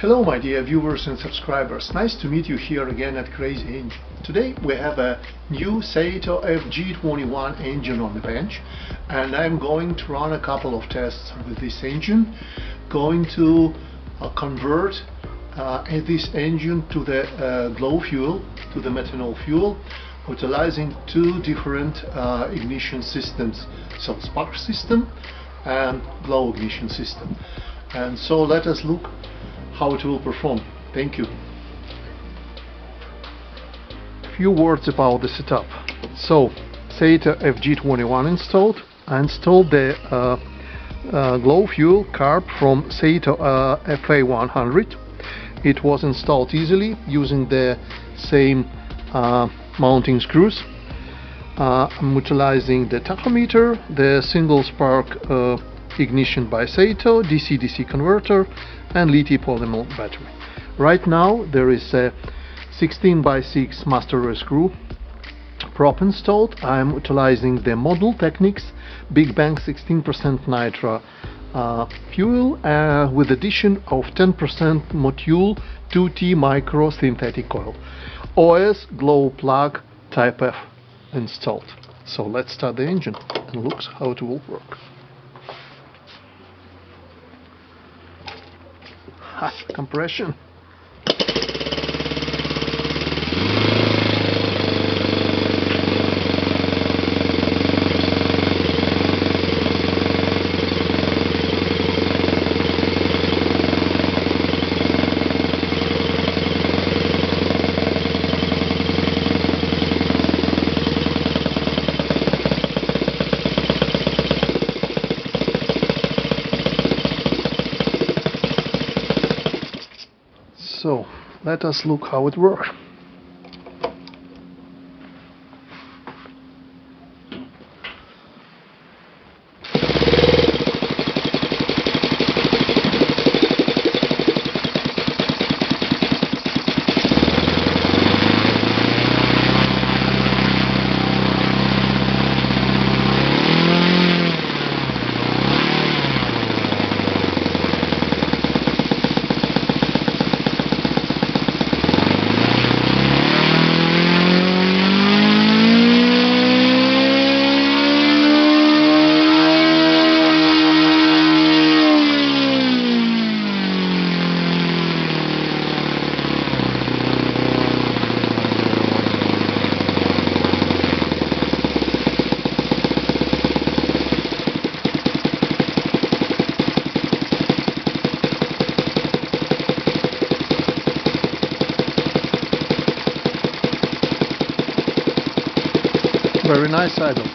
Hello my dear viewers and subscribers, nice to meet you here again at Crazy Engine. Today we have a new Saito FG21 engine on the bench, and I'm going to run a couple of tests with this engine, going to convert this engine to the glow fuel, to the methanol fuel, utilizing two different ignition systems, so spark system and glow ignition system. And so let us look how it will perform. Thank you. Few words about the setup. So Saito FG21 installed. I installed the glow fuel carb from Saito FA 100. It was installed easily using the same mounting screws. I'm utilizing the tachometer, the single spark ignition by Saito, DC-DC converter, and lithium polymer battery. Right now there is a 16x6 master race screw prop installed. I'm utilizing the ModelTechnics Big Bang 16% Nitro fuel with addition of 10% Motul Micro synthetic oil. OS glow plug Type F installed. So let's start the engine and look how it will work. Compression. So let us look how it works. Very nice idle.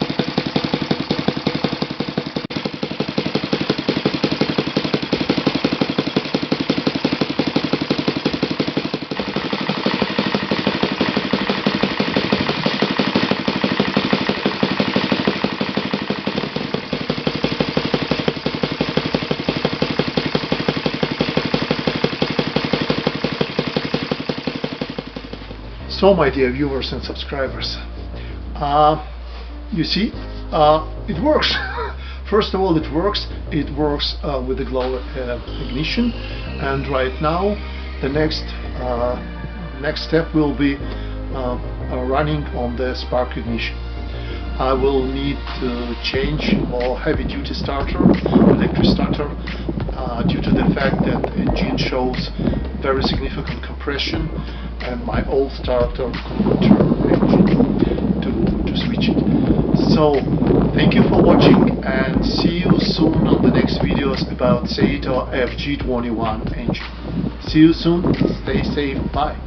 So my dear viewers and subscribers, you see, it works. First of all, it works with the glow ignition, and right now the next step will be running on the spark ignition. I will need to change more heavy-duty starter, electric starter, due to the fact that the engine shows very significant compression, and my old starter converter engine to switch it. So thank you for watching, and see you soon on the next videos about Saito FG21 engine. See you soon, stay safe, bye.